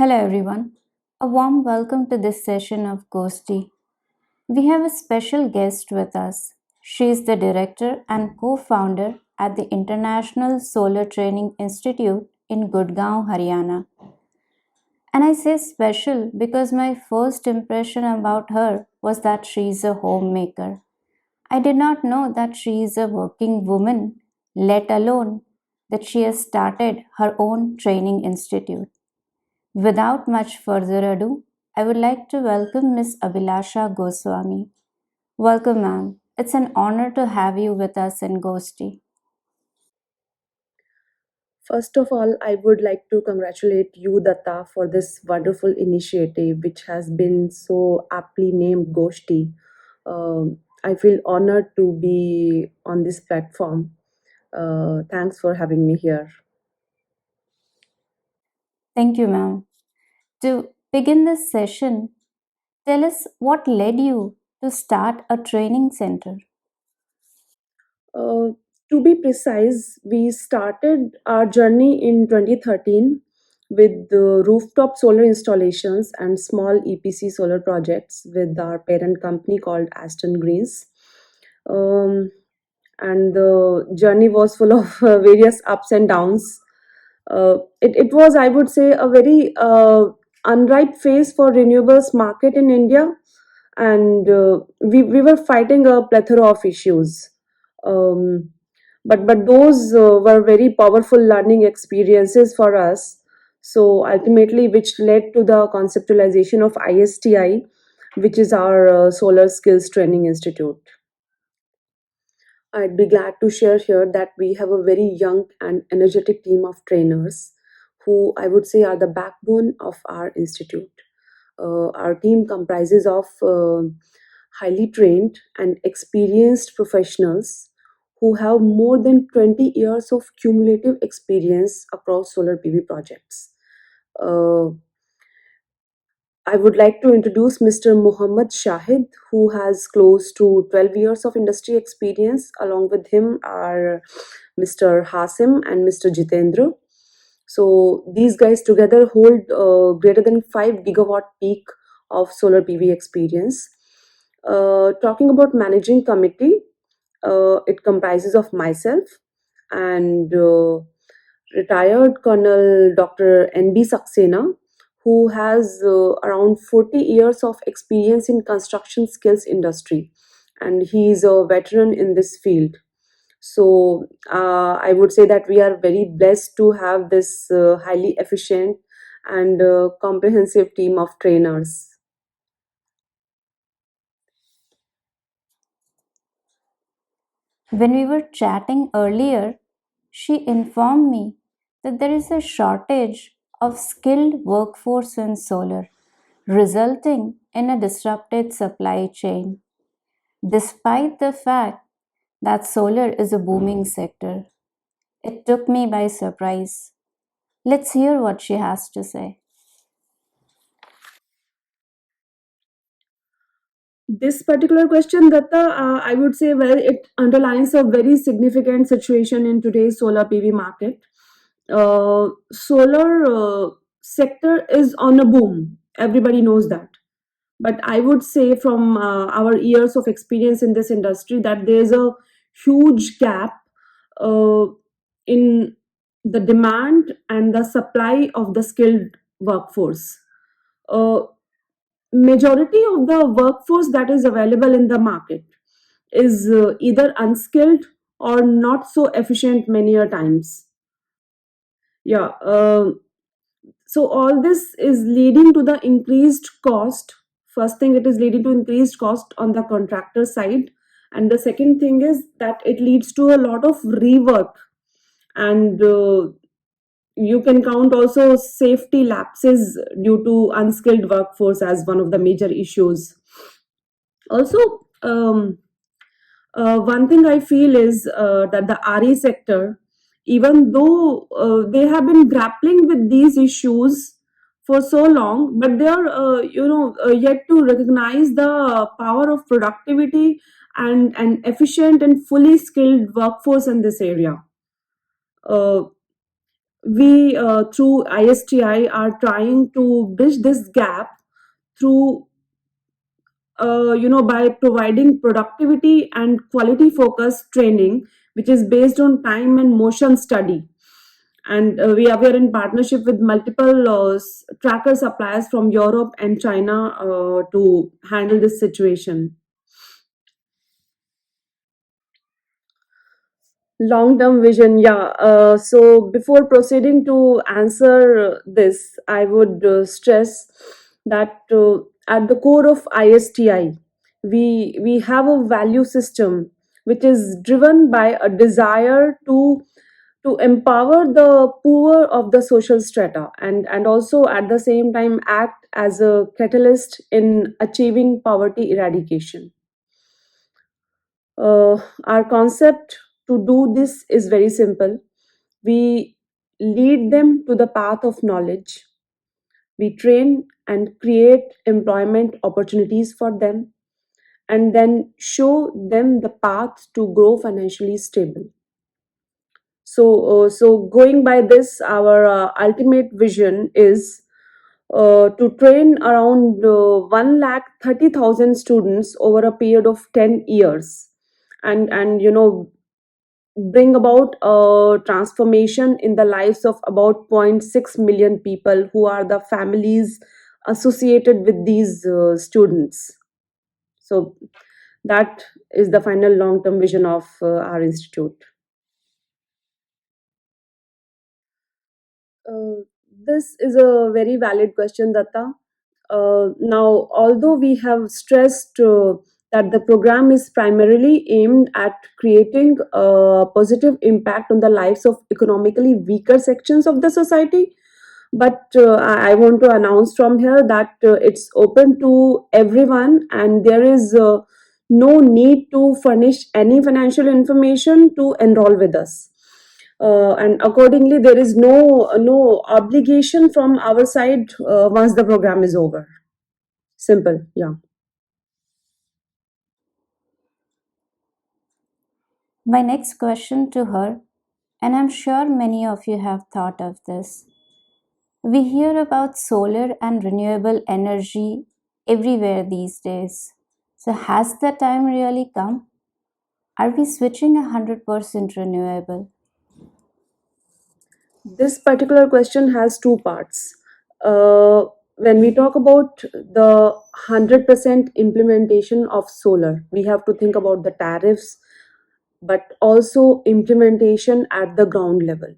Hello everyone. A warm welcome to this session of Ghosty. We have a special guest with us. She is the director and co-founder at the International Solar Training Institute in Gurgaon, Haryana. And I say special because my first impression about her was that she is a homemaker. I did not know that she is a working woman, let alone that she has started her own training institute. Without much further ado, I would like to welcome Ms. Abhilasha Goswami. Welcome, ma'am. It's an honor to have you with us in Ghosty. First of all, I would like to congratulate you, Datta, for this wonderful initiative, which has been so aptly named Goshti. I feel honored to be on this platform. Thanks for having me here. Thank you, ma'am. To begin this session, tell us what led you to start a training center. Uh, to be precise, we started our journey in 2013 with the rooftop solar installations and small EPC solar projects with our parent company called Aston Greens. Um, and the journey was full of various ups and downs. It was, I would say, a very unripe phase for renewables market in India, and we were fighting a plethora of issues. Um, but those were very powerful learning experiences for us. So ultimately, which led to the conceptualization of ISTI, which is our Solar Skills Training Institute. I'd be glad to share here that we have a very young and energetic team of trainers who I would say are the backbone of our institute. Our team comprises of highly trained and experienced professionals who have more than 20 years of cumulative experience across solar PV projects. Uh, I would like to introduce Mr. Muhammad Shahid, who has close to 12 years of industry experience. Along with him are Mr. Hasim and Mr. Jitendra. So these guys together hold greater than 5 gigawatt peak of solar PV experience. Talking about managing committee, it comprises of myself and retired Colonel Dr. N.B. Saxena, who has around 40 years of experience in construction skills industry, and he is a veteran in this field. So I would say that we are very blessed to have this highly efficient and comprehensive team of trainers. When we were chatting earlier, she informed me that there is a shortage of skilled workforce in solar, resulting in a disrupted supply chain. Despite the fact that solar is a booming sector, it took me by surprise. Let's hear what she has to say. This particular question, Datta, I would say, well, it underlines a very significant situation in today's solar PV market. Solar sector is on a boom. Everybody knows that. But I would say, from our years of experience in this industry, that there's a huge gap uh, in the demand and the supply of the skilled workforce. Uh, Majority of the workforce that is available in the market is either unskilled or not so efficient many a times. Yeah. So all this is leading to the increased cost. First thing, it is leading to increased cost on the contractor side, and the second thing is that it leads to a lot of rework, and you can count also safety lapses due to unskilled workforce as one of the major issues. Also, one thing I feel is that the RE sector, even though they have been grappling with these issues for so long, but they are, yet to recognize the power of productivity and an efficient and fully skilled workforce in this area. Uh, We, through ISTI, are trying to bridge this gap through, by providing productivity and quality focused training, which is based on time and motion study. And we are in partnership with multiple tracker suppliers from Europe and China to handle this situation. Long term vision, yeah. So before proceeding to answer this, I would stress that at the core of ISTI, we have a value system which is driven by a desire to empower the poor of the social strata, and also at the same time act as a catalyst in achieving poverty eradication. Our concept to do this is very simple. We lead them to the path of knowledge. We train and create employment opportunities for them, and then show them the path to grow financially stable. So going by this, our ultimate vision is to train around 1,30,000 students over a period of 10 years, and bring about a transformation in the lives of about zero point 0.6 million people who are the families associated with these students. So that is the final long term vision of our institute. Uh, this is a very valid question, Datta. Now, although we have stressed that the program is primarily aimed at creating a positive impact on the lives of economically weaker sections of the society, but I want to announce from here that it's open to everyone, and there is no need to furnish any financial information to enroll with us. And accordingly, there is no obligation from our side once the program is over. Simple, yeah. My next question to her, and I'm sure many of you have thought of this. We hear about solar and renewable energy everywhere these days. So, has the time really come? Are we switching 100% renewable? This particular question has two parts. Uh, when we talk about the 100% implementation of solar, we have to think about the tariffs, but also implementation at the ground level.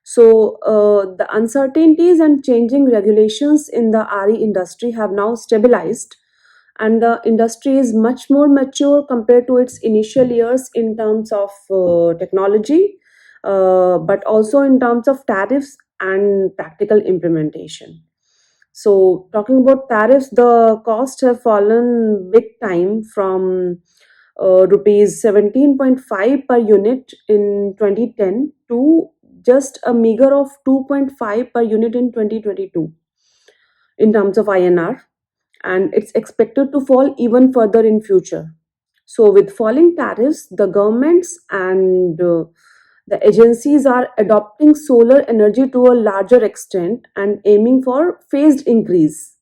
So, the uncertainties and changing regulations in the RE industry have now stabilized, and the industry is much more mature compared to its initial years in terms of technology, but also in terms of tariffs and practical implementation. So, talking about tariffs, the costs have fallen big time from rupees 17.5 per unit in 2010 to just a meager of 2.5 per unit in 2022 in terms of INR, and it's expected to fall even further in future. So with falling tariffs, the governments and the agencies are adopting solar energy to a larger extent and aiming for phased increase.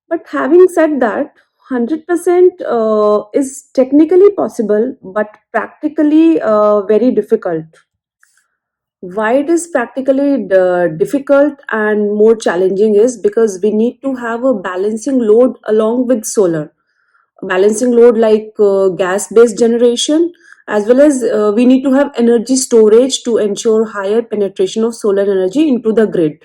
But having said that, 100% is technically possible but practically very difficult. Why it is practically difficult and more challenging is because we need to have a balancing load along with solar. A balancing load like gas based generation, as well as we need to have energy storage to ensure higher penetration of solar energy into the grid.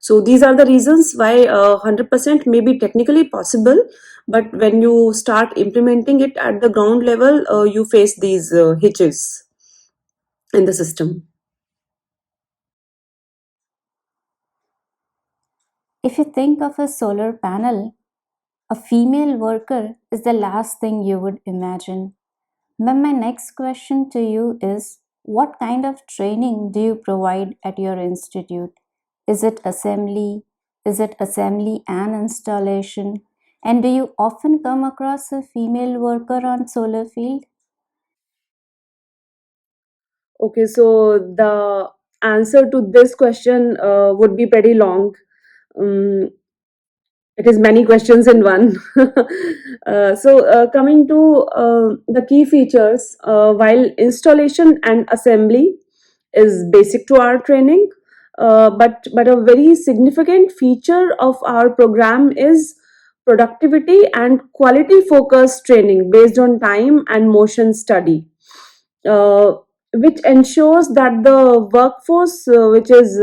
So these are the reasons why 100% may be technically possible, but when you start implementing it at the ground level, you face these hitches in the system. If you think of a solar panel, a female worker is the last thing you would imagine. But my next question to you is, what kind of training do you provide at your institute? Is it assembly? Is it assembly and installation? And do you often come across a female worker on solar field? Okay, so the answer to this question would be pretty long. Um, it is many questions in one. Coming to the key features, while installation and assembly is basic to our training, but a very significant feature of our program is productivity and quality focused training based on time and motion study, uh, which ensures that the workforce which is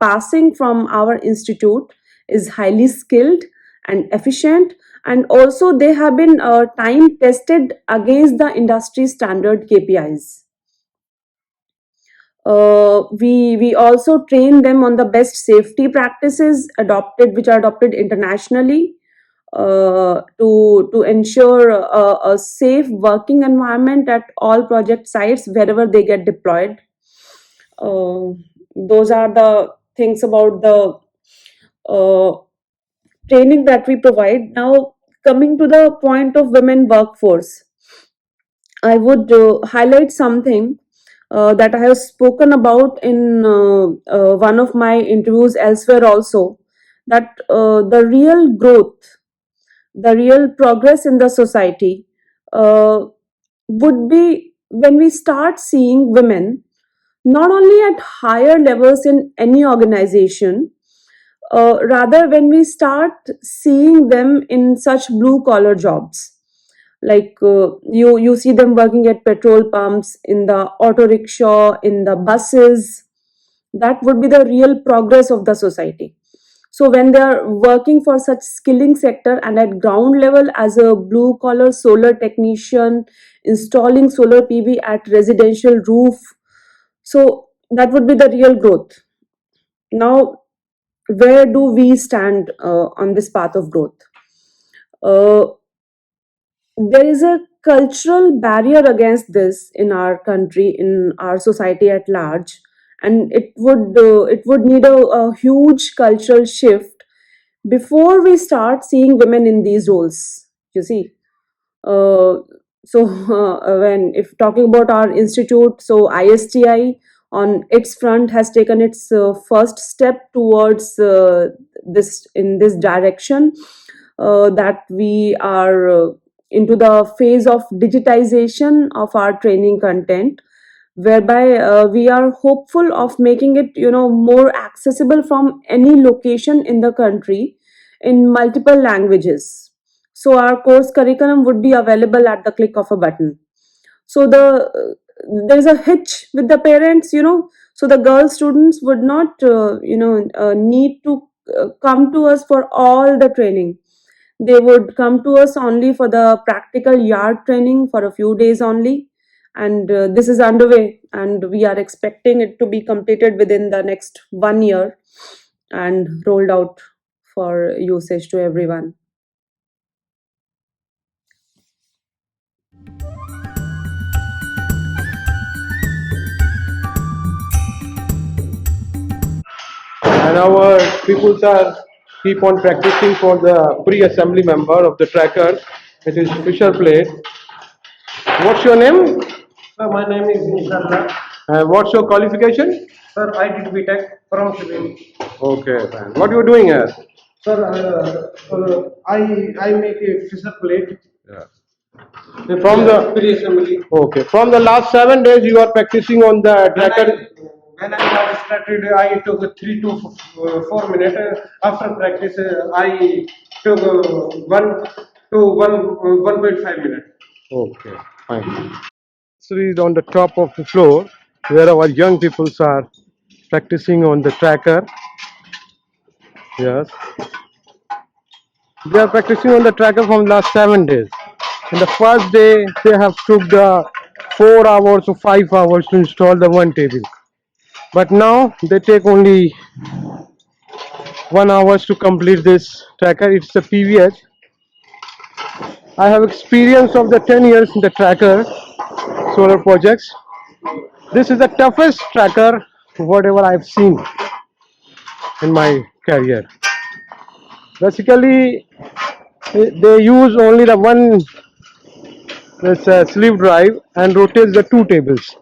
passing from our institute is highly skilled and efficient, and also they have been time tested against the industry standard KPIs. We also train them on the best safety practices adopted, which are adopted internationally, to ensure a safe working environment at all project sites wherever they get deployed. Uh, those are the things about the uh, training that we provide. Now, coming to the point of women workforce, I would highlight something that I have spoken about in one of my interviews elsewhere also, that the real growth, the real progress in the society uh, would be when we start seeing women not only at higher levels in any organization, rather when we start seeing them in such blue collar jobs, like you see them working at petrol pumps, in the auto rickshaw, in the buses. That would be the real progress of the society. So when they are working for such skilling sector and at ground level as a blue collar solar technician, installing solar PV at residential roof, so that would be the real growth. Now, where do we stand on this path of growth? Uh, there is a cultural barrier against this in our country, in our society at large, and it would need a huge cultural shift before we start seeing women in these roles. You see, uh, when if talking about our institute, so ISTI on its front has taken its first step towards this in this direction, that we are into the phase of digitization of our training content, whereby we are hopeful of making it more accessible from any location in the country in multiple languages. So our course curriculum would be available at the click of a button. So there's a hitch with the parents, so the girl students would not need to come to us for all the training. They would come to us only for the practical yard training for a few days only, and this is underway, and we are expecting it to be completed within the next 1 year and rolled out for usage to everyone. And our people are keep on practicing for the pre-assembly member of the tracker. It is Fisher Plate. What's your name? Sir, my name is Nisarla. What's your qualification? Sir, I did BTech from civil. Okay, fine. What you doing here? Sir, I make a fisher plate. Yeah. From the Pre-assembly. okay, from the last 7 days you are practicing on the When I, tracker. when I have started, I took 3 to 4 minutes. After practice, I took 1 to 1.5 minutes. Okay, fine. So is on the top of the floor where our young people are practicing on the tracker. Yes, they are practicing on the tracker from last 7 days. In the first day, they have took the 4 hours or 5 hours to install the one table. But now they take only 1 hours to complete this tracker. It's a PVH. I have experience of the 10 years in the tracker solar projects. This is the toughest tracker whatever I've seen in my career. Basically, they use only the one this sleeve drive and rotates the two tables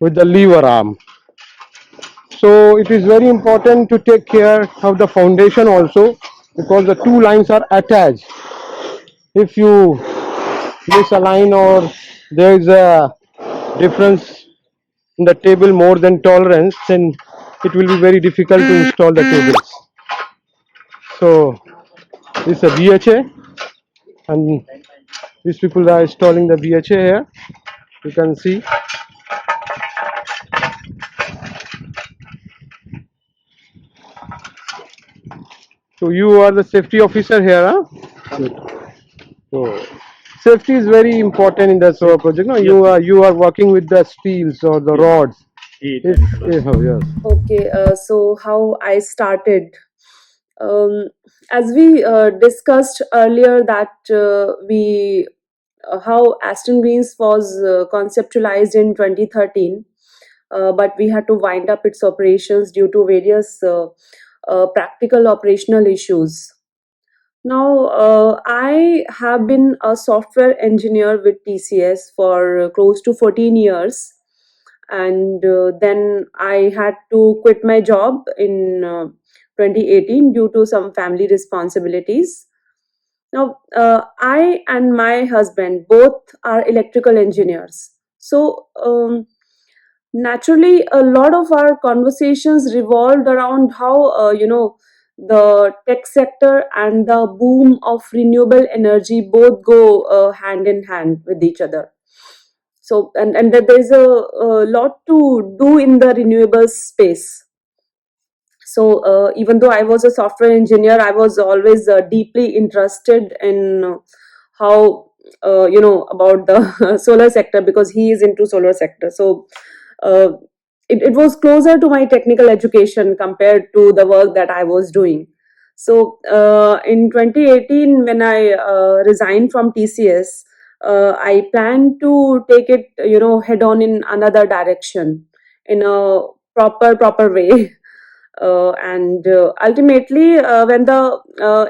with the lever arm. So it is very important to take care of the foundation also, because the two lines are attached. If you misalign or there is a difference in the table more than tolerance, then it will be very difficult to install the cables. So this is a VHA, and these people are installing the VHA here. You can see. So you are the safety officer here, huh? Good. So safety is very important in the solar project. No, you are working with the steels or the rods. Yes. Okay, so how I started. Um, as we discussed earlier, that we how Aston Greens was conceptualized in 2013, but we had to wind up its operations due to various practical operational issues. Now, I have been a software engineer with TCS for close to 14 years, and then I had to quit my job in 2018 due to some family responsibilities. Now, I and my husband both are electrical engineers. So, naturally, a lot of our conversations revolved around how, the tech sector and the boom of renewable energy both go hand in hand with each other. So, and that there's a lot to do in the renewables space. So even though I was a software engineer, I was always deeply interested in how about the solar sector, because he is into solar sector. So uh, it was closer to my technical education compared to the work that I was doing. So in 2018, when I resigned from TCS, I planned to take it, head on in another direction, in a proper way. And ultimately, when the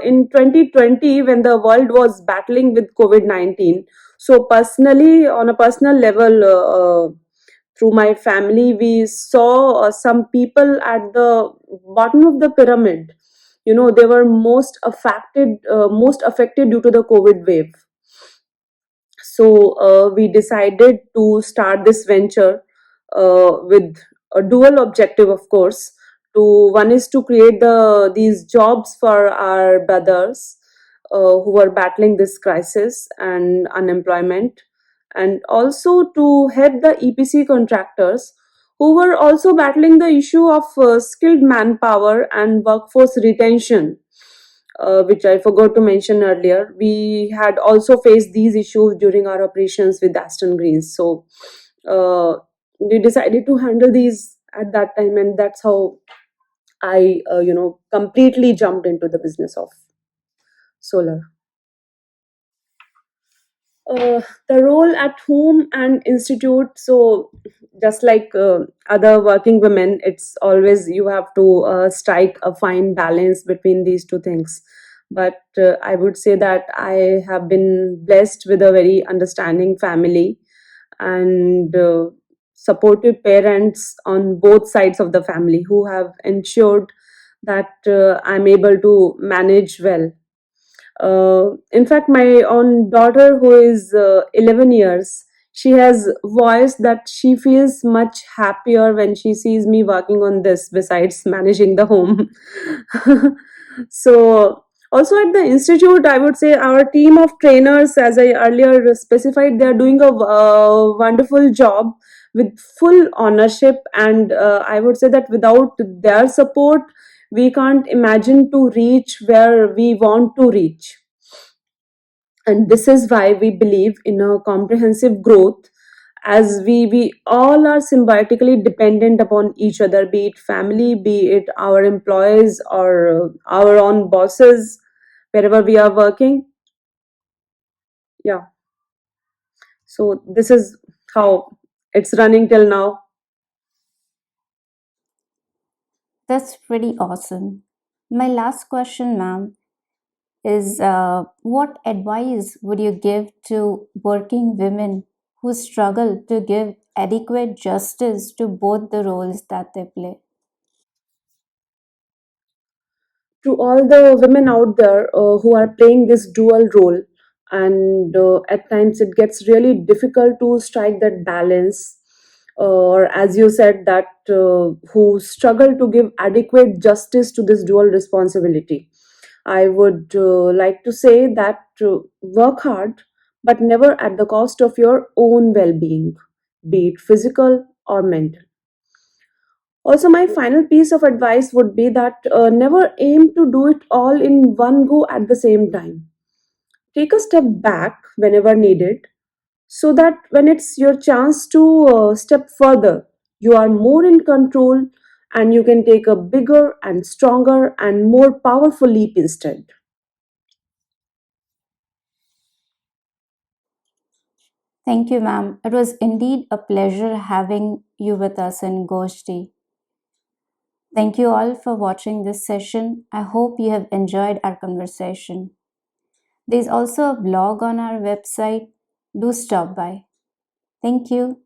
in 2020, when the world was battling with COVID-19, so personally, on a personal level, through my family, we saw some people at the bottom of the pyramid. They were most affected due to the COVID wave. So we decided to start this venture with a dual objective, of course. To one is to create these jobs for our brothers who are battling this crisis and unemployment, and also to help the EPC contractors who were also battling the issue of skilled manpower and workforce retention, which I forgot to mention earlier. We had also faced these issues during our operations with Aston Greens. So uh, we decided to handle these at that time, and that's how I, completely jumped into the business of solar. The role at home and institute. So just like other working women, it's always you have to strike a fine balance between these two things. But I would say that I have been blessed with a very understanding family and supportive parents on both sides of the family, who have ensured that I'm able to manage well. In fact, my own daughter, who is 11 years, she has voiced that she feels much happier when she sees me working on this besides managing the home. So, also at the institute, I would say our team of trainers, as I earlier specified, they are doing a wonderful job with full ownership, and I would say that without their support, we can't imagine to reach where we want to reach. And this is why we believe in a comprehensive growth, as we all are symbiotically dependent upon each other, be it family, be it our employees, or our own bosses, wherever we are working. Yeah, so this is how it's running till now. That's pretty awesome. My last question, ma'am, is what advice would you give to working women who struggle to give adequate justice to both the roles that they play? to all the women out there who are playing this dual role, and at times it gets really difficult to strike that balance, or as you said, that who struggle to give adequate justice to this dual responsibility. I would like to say that work hard, but never at the cost of your own well being, be it physical or mental. Also, my final piece of advice would be that never aim to do it all in one go at the same time. Take a step back whenever needed, so that when it's your chance to step further, you are more in control and you can take a bigger and stronger and more powerful leap instead. Thank you, ma'am. It was indeed a pleasure having you with us in Goshti. Thank you all for watching this session. I hope you have enjoyed our conversation. There's also a blog on our website. Do stop by. Thank you.